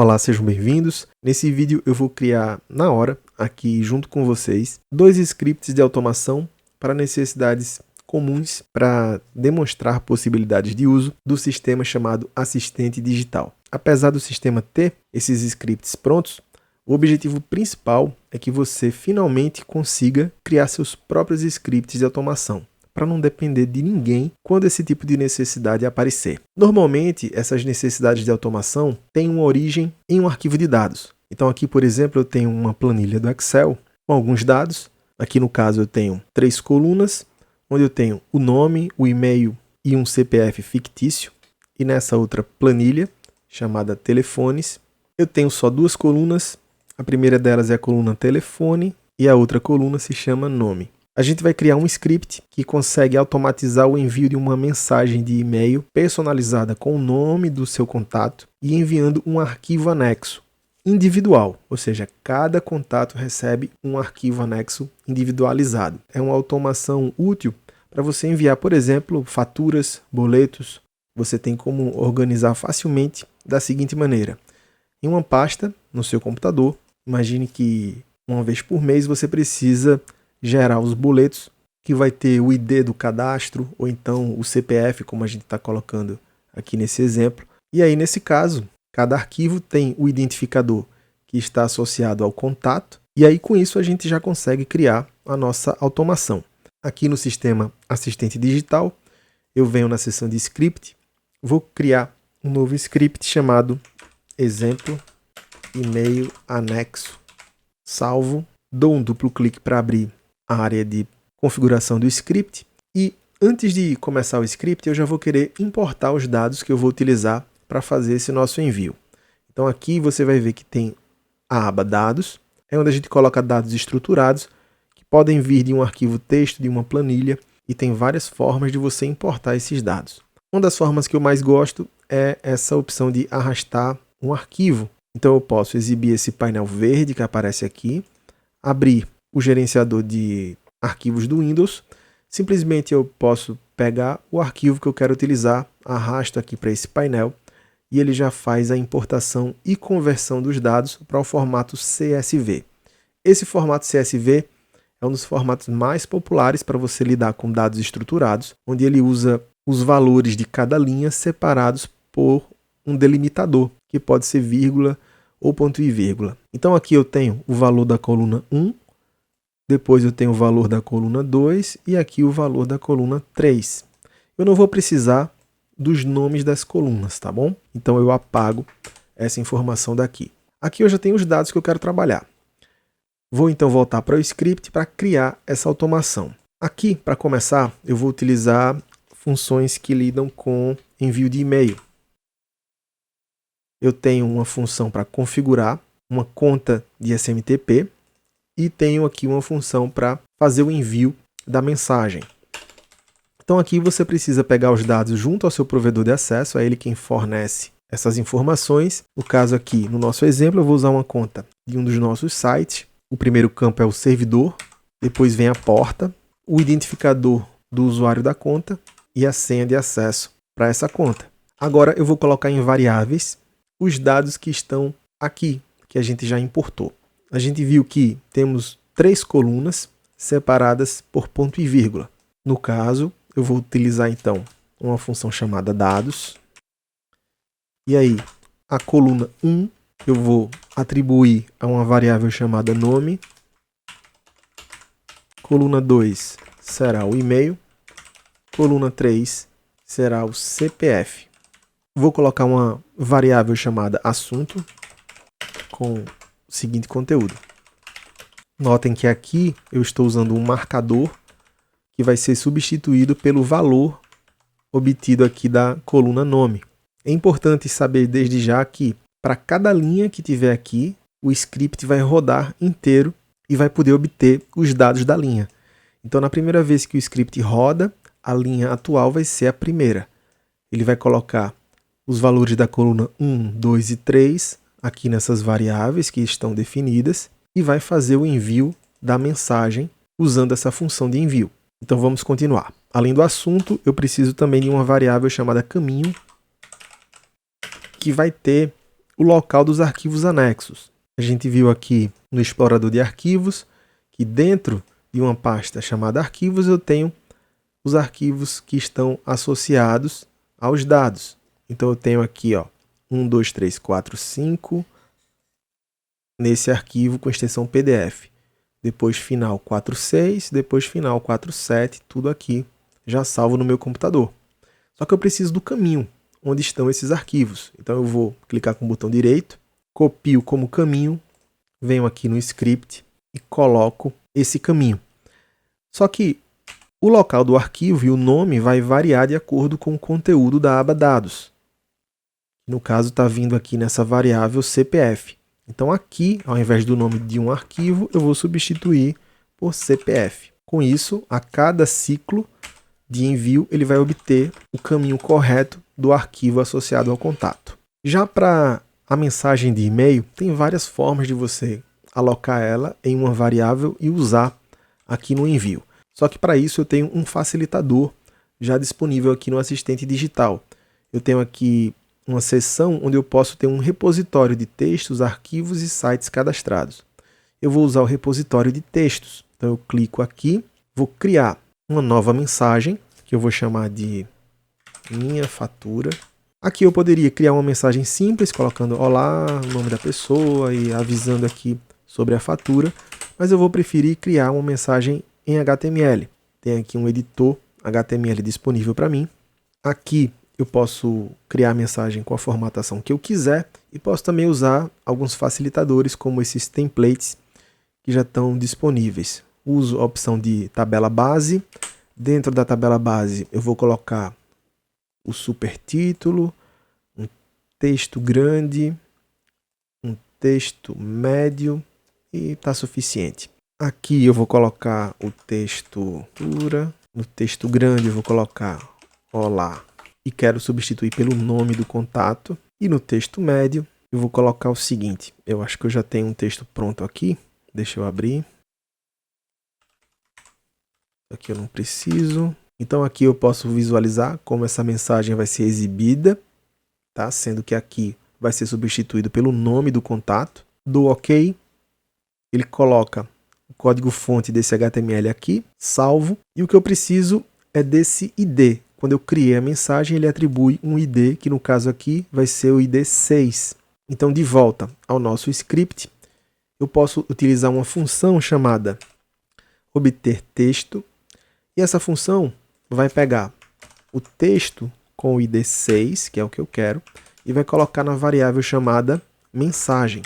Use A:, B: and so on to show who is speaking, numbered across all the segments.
A: Olá, sejam bem-vindos. Nesse vídeo eu vou criar na hora, aqui junto com vocês, 2 scripts de automação para necessidades comuns para demonstrar possibilidades de uso do sistema chamado assistente digital. Apesar do sistema ter esses scripts prontos, o objetivo principal é que você finalmente consiga criar seus próprios scripts de automação, para não depender de ninguém quando esse tipo de necessidade aparecer. Normalmente, essas necessidades de automação têm uma origem em um arquivo de dados. Então aqui, por exemplo, eu tenho uma planilha do Excel com alguns dados. Aqui no caso eu tenho 3 colunas, onde eu tenho o nome, o e-mail e um CPF fictício. E nessa outra planilha, chamada telefones, eu tenho só 2 colunas. A primeira delas é a coluna telefone e a outra coluna se chama nome. A gente vai criar um script que consegue automatizar o envio de uma mensagem de e-mail personalizada com o nome do seu contato e enviando um arquivo anexo individual, ou seja, cada contato recebe um arquivo anexo individualizado. É uma automação útil para você enviar, por exemplo, faturas, boletos. Você tem como organizar facilmente da seguinte maneira. Em uma pasta no seu computador, imagine que uma vez por mês você precisa gerar os boletos, que vai ter o ID do cadastro, ou então o CPF, como a gente está colocando aqui nesse exemplo. E aí, nesse caso, cada arquivo tem o identificador que está associado ao contato, e aí com isso a gente já consegue criar a nossa automação. Aqui no sistema assistente digital, eu venho na seção de script, vou criar um novo script chamado exemplo e-mail anexo, salvo, dou um duplo clique para abrir a área de configuração do script e antes de começar o script eu já vou querer importar os dados que eu vou utilizar para fazer esse nosso envio. Então aqui você vai ver que tem a aba dados, é onde a gente coloca dados estruturados que podem vir de um arquivo texto, de uma planilha e tem várias formas de você importar esses dados. Uma das formas que eu mais gosto é essa opção de arrastar um arquivo. Então eu posso exibir esse painel verde que aparece aqui, abrir o gerenciador de arquivos do Windows, simplesmente eu posso pegar o arquivo que eu quero utilizar, arrasto aqui para esse painel e ele já faz a importação e conversão dos dados para o formato CSV. Esse formato CSV é um dos formatos mais populares para você lidar com dados estruturados, onde ele usa os valores de cada linha separados por um delimitador, que pode ser vírgula ou ponto e vírgula. Então aqui eu tenho o valor da coluna 1, depois eu tenho o valor da coluna 2 e aqui o valor da coluna 3. Eu não vou precisar dos nomes das colunas, tá bom? Então eu apago essa informação daqui. Aqui eu já tenho os dados que eu quero trabalhar. Vou então voltar para o script para criar essa automação. Aqui, para começar, eu vou utilizar funções que lidam com envio de e-mail. Eu tenho uma função para configurar uma conta de SMTP e tenho aqui uma função para fazer o envio da mensagem. Então aqui você precisa pegar os dados junto ao seu provedor de acesso, é ele quem fornece essas informações. No caso aqui, no nosso exemplo, eu vou usar uma conta de um dos nossos sites. O primeiro campo é o servidor, depois vem a porta, o identificador do usuário da conta e a senha de acesso para essa conta. Agora eu vou colocar em variáveis os dados que estão aqui, que a gente já importou. A gente viu que temos 3 colunas separadas por ponto e vírgula. No caso, eu vou utilizar então uma função chamada dados. E aí, a coluna 1 eu vou atribuir a uma variável chamada nome. Coluna 2 será o e-mail. Coluna 3 será o CPF. Vou colocar uma variável chamada assunto com o seguinte conteúdo. Notem que aqui eu estou usando um marcador que vai ser substituído pelo valor obtido aqui da coluna nome. É importante saber desde já que para cada linha que tiver aqui, o script vai rodar inteiro e vai poder obter os dados da linha. Então na primeira vez que o script roda, a linha atual vai ser a primeira. Ele vai colocar os valores da coluna 1, 2 e 3 aqui nessas variáveis que estão definidas e vai fazer o envio da mensagem usando essa função de envio. Então vamos continuar. Além do assunto, eu preciso também de uma variável chamada caminho, que vai ter o local dos arquivos anexos. A gente viu aqui no explorador de arquivos que dentro de uma pasta chamada arquivos eu tenho os arquivos que estão associados aos dados. Então eu tenho aqui 1, 2, 3, 4, 5 nesse arquivo com extensão PDF. Depois final 46, depois final 47, tudo aqui já salvo no meu computador. Só que eu preciso do caminho onde estão esses arquivos. Então eu vou clicar com o botão direito, copio como caminho, venho aqui no script e coloco esse caminho. Só que o local do arquivo e o nome vai variar de acordo com o conteúdo da aba dados. No caso está vindo aqui nessa variável CPF. Então aqui, ao invés do nome de um arquivo, eu vou substituir por CPF. Com isso, a cada ciclo de envio, ele vai obter o caminho correto do arquivo associado ao contato. Já para a mensagem de e-mail, tem várias formas de você alocar ela em uma variável e usar aqui no envio. Só que para isso eu tenho um facilitador já disponível aqui no assistente digital. Eu tenho aqui uma seção onde eu posso ter um repositório de textos, arquivos e sites cadastrados. Eu vou usar o repositório de textos. Então eu clico aqui, vou criar uma nova mensagem, que eu vou chamar de minha fatura. Aqui eu poderia criar uma mensagem simples, colocando olá, o nome da pessoa e avisando aqui sobre a fatura, mas eu vou preferir criar uma mensagem em HTML. Tem aqui um editor HTML disponível para mim. Aqui eu posso criar a mensagem com a formatação que eu quiser e posso também usar alguns facilitadores como esses templates que já estão disponíveis. Uso a opção de tabela base. Dentro da tabela base eu vou colocar o supertítulo, um texto grande, um texto médio e está suficiente. Aqui eu vou colocar o texto pura, no texto grande eu vou colocar olá e quero substituir pelo nome do contato. E no texto médio eu vou colocar o seguinte, eu acho que eu já tenho um texto pronto aqui, deixa eu abrir. Aqui eu não preciso. Então aqui eu posso visualizar como essa mensagem vai ser exibida, tá? Sendo que aqui vai ser substituído pelo nome do contato. Dou OK, ele coloca o código-fonte desse HTML aqui, salvo, e o que eu preciso é desse ID. Quando eu criei a mensagem, ele atribui um ID, que no caso aqui vai ser o ID 6. Então, de volta ao nosso script, eu posso utilizar uma função chamada obter texto, e essa função vai pegar o texto com o ID 6, que é o que eu quero, e vai colocar na variável chamada mensagem.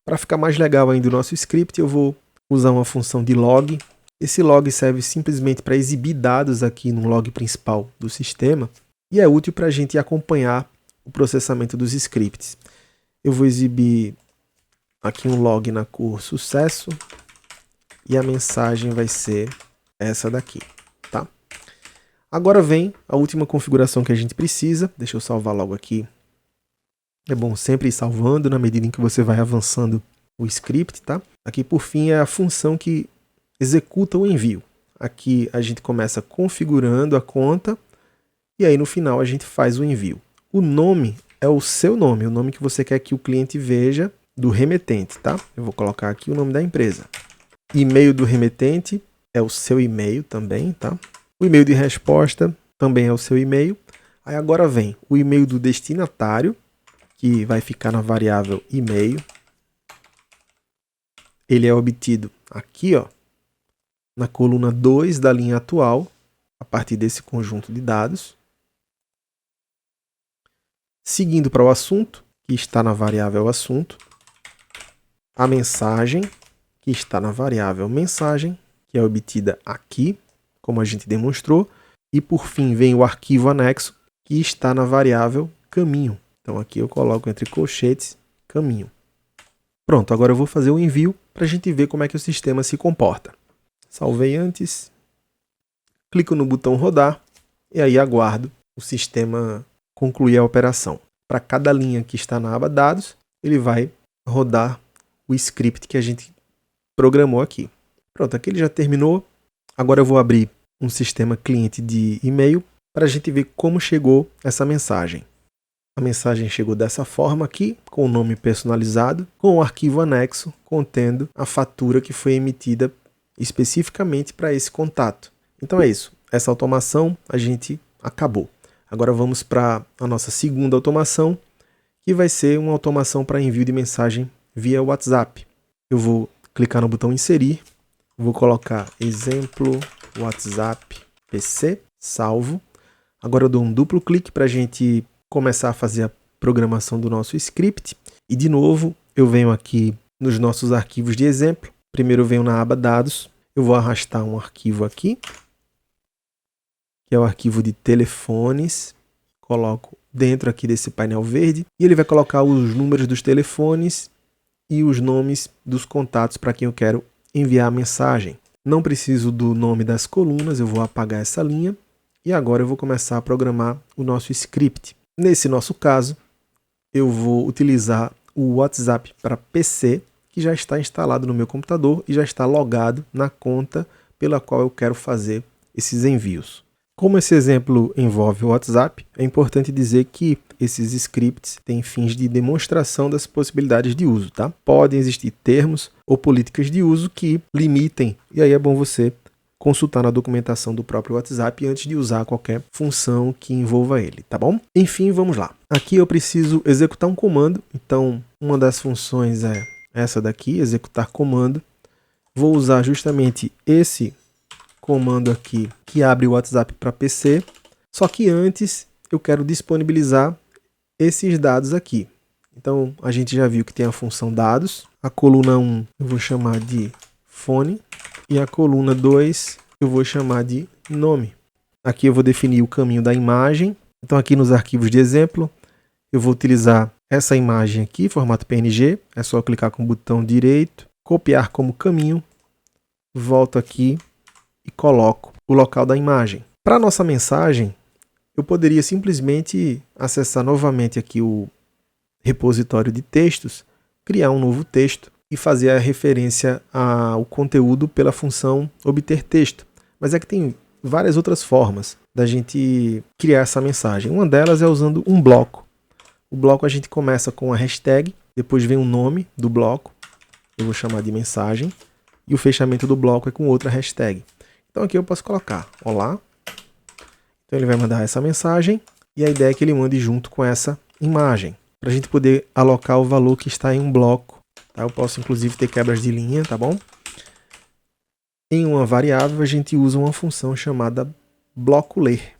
A: Para ficar mais legal ainda o nosso script, eu vou usar uma função de log. Esse log serve simplesmente para exibir dados aqui no log principal do sistema e é útil para a gente acompanhar o processamento dos scripts. Eu vou exibir aqui um log na cor sucesso e a mensagem vai ser essa daqui, tá? Agora vem a última configuração que a gente precisa. Deixa eu salvar logo aqui. É bom sempre ir salvando na medida em que você vai avançando o script, tá? Aqui por fim é a função que executa o envio. Aqui a gente começa configurando a conta e aí no final a gente faz o envio. O nome é o seu nome, o nome que você quer que o cliente veja do remetente, tá? Eu vou colocar aqui o nome da empresa. E-mail do remetente é o seu e-mail também, tá? O e-mail de resposta também é o seu e-mail. Aí agora vem o e-mail do destinatário, que vai ficar na variável e-mail. Ele é obtido aqui, na coluna 2 da linha atual, a partir desse conjunto de dados. Seguindo para o assunto, que está na variável assunto. A mensagem, que está na variável mensagem, que é obtida aqui, como a gente demonstrou. E por fim vem o arquivo anexo, que está na variável caminho. Então aqui eu coloco entre colchetes caminho. Pronto, agora eu vou fazer o envio para a gente ver como é que o sistema se comporta. Salvei antes, clico no botão rodar e aí aguardo o sistema concluir a operação. Para cada linha que está na aba dados, ele vai rodar o script que a gente programou aqui. Pronto, aqui ele já terminou. Agora eu vou abrir um sistema cliente de e-mail para a gente ver como chegou essa mensagem. A mensagem chegou dessa forma aqui, com o nome personalizado, com o arquivo anexo contendo a fatura que foi emitida especificamente para esse contato. Então é isso. Essa automação a gente acabou. Agora vamos para a nossa segunda automação, que vai ser uma automação para envio de mensagem via WhatsApp. Eu vou clicar no botão inserir, vou colocar exemplo WhatsApp PC, salvo. Agora eu dou um duplo clique para a gente começar a fazer a programação do nosso script. E de novo eu venho aqui nos nossos arquivos de exemplo. Primeiro eu venho na aba dados, eu vou arrastar um arquivo aqui, que é o arquivo de telefones, coloco dentro aqui desse painel verde, e ele vai colocar os números dos telefones e os nomes dos contatos para quem eu quero enviar a mensagem. Não preciso do nome das colunas, eu vou apagar essa linha, e agora eu vou começar a programar o nosso script. Nesse nosso caso, eu vou utilizar o WhatsApp para PC, que já está instalado no meu computador e já está logado na conta pela qual eu quero fazer esses envios. Como esse exemplo envolve o WhatsApp, é importante dizer que esses scripts têm fins de demonstração das possibilidades de uso, tá? Podem existir termos ou políticas de uso que limitem, e aí é bom você consultar na documentação do próprio WhatsApp antes de usar qualquer função que envolva ele, tá bom? Enfim, vamos lá. Aqui eu preciso executar um comando, então uma das funções é essa daqui, executar comando. Vou usar justamente esse comando aqui que abre o WhatsApp para PC, só que antes eu quero disponibilizar esses dados aqui. Então a gente já viu que tem a função dados, a coluna 1 eu vou chamar de fone e a coluna 2 eu vou chamar de nome. Aqui eu vou definir o caminho da imagem, então aqui nos arquivos de exemplo eu vou utilizar essa imagem aqui, formato PNG, é só clicar com o botão direito, copiar como caminho, volto aqui e coloco o local da imagem. Para a nossa mensagem, eu poderia simplesmente acessar novamente aqui o repositório de textos, criar um novo texto e fazer a referência ao conteúdo pela função obter texto. Mas é que tem várias outras formas da gente criar essa mensagem. Uma delas é usando um bloco. O bloco a gente começa com a hashtag, depois vem o nome do bloco, eu vou chamar de mensagem, e o fechamento do bloco é com outra hashtag. Então aqui eu posso colocar olá, então ele vai mandar essa mensagem e a ideia é que ele mande junto com essa imagem, para a gente poder alocar o valor que está em um bloco. Tá? Eu posso inclusive ter quebras de linha, tá bom? Em uma variável a gente usa uma função chamada bloco ler.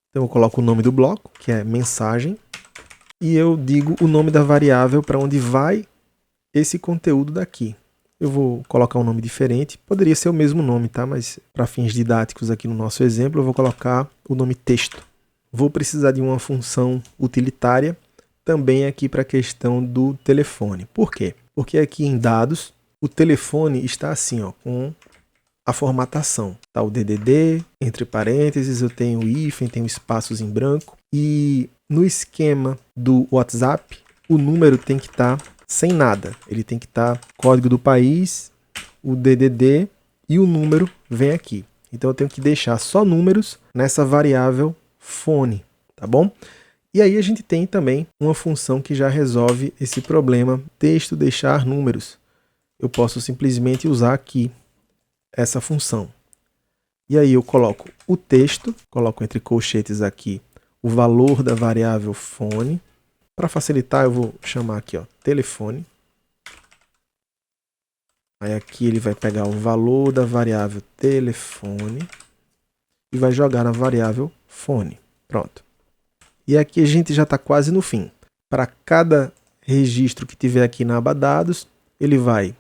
A: Então eu coloco o nome do bloco, que é mensagem, e eu digo o nome da variável para onde vai esse conteúdo daqui. Eu vou colocar um nome diferente, poderia ser o mesmo nome, tá? Mas para fins didáticos aqui no nosso exemplo, eu vou colocar o nome texto. Vou precisar de uma função utilitária também aqui para a questão do telefone. Por quê? Porque aqui em dados, o telefone está assim, ó, com a formatação. Tá o DDD, entre parênteses, eu tenho o hífen, tenho espaços em branco. E no esquema do WhatsApp, o número tem que estar sem nada. Ele tem que estar código do país, o DDD e o número vem aqui. Então eu tenho que deixar só números nessa variável fone, tá bom? E aí a gente tem também uma função que já resolve esse problema, texto deixar números. Eu posso simplesmente usar aqui essa função. E aí eu coloco o texto, coloco entre colchetes aqui o valor da variável fone. Para facilitar, eu vou chamar aqui, ó, telefone. Aí aqui ele vai pegar o valor da variável telefone e vai jogar na variável fone. Pronto. E aqui a gente já está quase no fim. Para cada registro que tiver aqui na aba dados, ele vai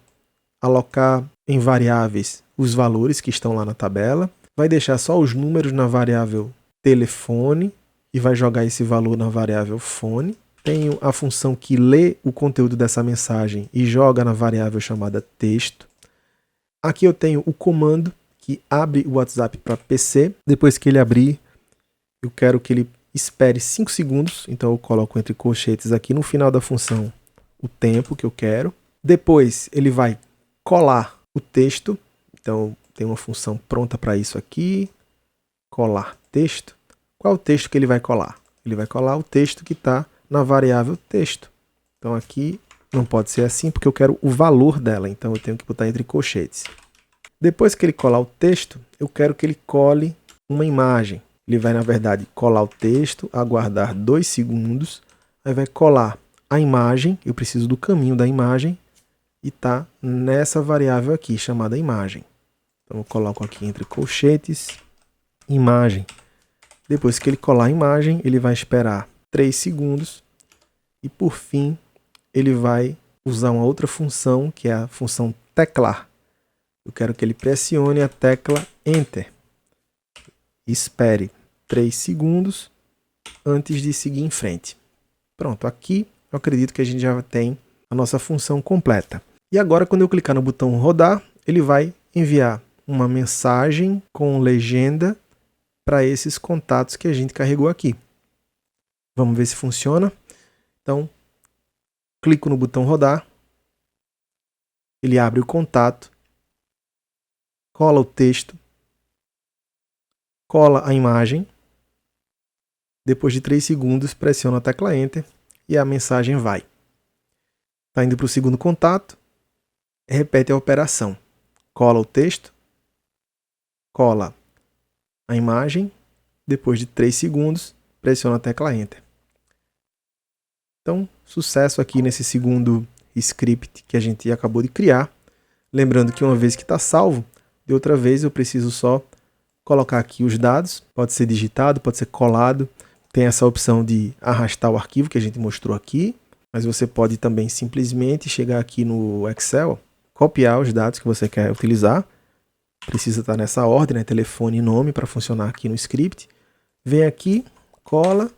A: alocar em variáveis os valores que estão lá na tabela, vai deixar só os números na variável telefone e vai jogar esse valor na variável fone. Tenho a função que lê o conteúdo dessa mensagem e joga na variável chamada texto. Aqui eu tenho o comando que abre o WhatsApp para PC. Depois que ele abrir, eu quero que ele espere 5 segundos. Então eu coloco entre colchetes aqui no final da função o tempo que eu quero. Depois ele vai colar o texto. Então tem uma função pronta para isso aqui. Colar texto. Qual é o texto que ele vai colar? ele vai colar o texto que está na variável texto. Então aqui não pode ser assim porque eu quero o valor dela, então eu tenho que botar entre colchetes. Depois que ele colar o texto, eu quero que ele cole uma imagem. Ele vai, na verdade, colar o texto, aguardar 2 segundos, aí vai colar a imagem, eu preciso do caminho da imagem, e está nessa variável aqui, chamada imagem. Então eu coloco aqui entre colchetes, imagem. Depois que ele colar a imagem, ele vai esperar 3 segundos, e por fim, ele vai usar uma outra função, que é a função teclar. Eu quero que ele pressione a tecla Enter. Espere 3 segundos antes de seguir em frente. Pronto, aqui eu acredito que a gente já tem a nossa função completa. E agora, quando eu clicar no botão rodar, ele vai enviar uma mensagem com legenda para esses contatos que a gente carregou aqui. Vamos ver se funciona. Então, clico no botão rodar, ele abre o contato, cola o texto, cola a imagem, depois de 3 segundos pressiona a tecla Enter e a mensagem vai. Está indo para o segundo contato, repete a operação, cola o texto, cola a imagem, depois de 3 segundos pressiona a tecla Enter. Então, sucesso aqui nesse segundo script que a gente acabou de criar. Lembrando que uma vez que está salvo, de outra vez eu preciso só colocar aqui os dados, pode ser digitado, pode ser colado, tem essa opção de arrastar o arquivo que a gente mostrou aqui, mas você pode também simplesmente chegar aqui no Excel, copiar os dados que você quer utilizar, precisa estar nessa ordem, né? Telefone e nome para funcionar aqui no script, vem aqui, cola,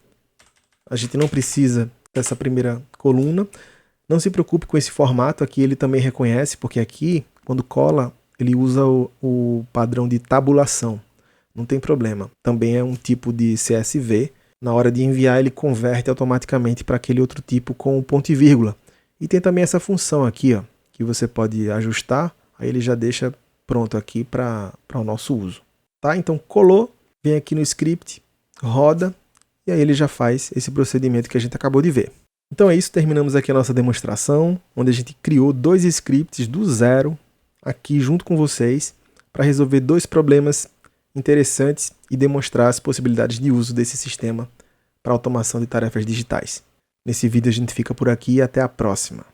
A: a gente não precisa dessa primeira coluna, não se preocupe com esse formato, aqui ele também reconhece, porque aqui, quando cola, ele usa o padrão de tabulação. Não tem problema. Também é um tipo de CSV. Na hora de enviar, ele converte automaticamente para aquele outro tipo com o ponto e vírgula. E tem também essa função aqui, ó, que você pode ajustar, aí ele já deixa pronto aqui para o nosso uso. Tá? Então, colou, vem aqui no script, roda, e aí ele já faz esse procedimento que a gente acabou de ver. Então é isso, terminamos aqui a nossa demonstração, onde a gente criou 2 scripts do zero, aqui junto com vocês, para resolver 2 problemas interessantes e demonstrar as possibilidades de uso desse sistema para automação de tarefas digitais. Nesse vídeo a gente fica por aqui e até a próxima.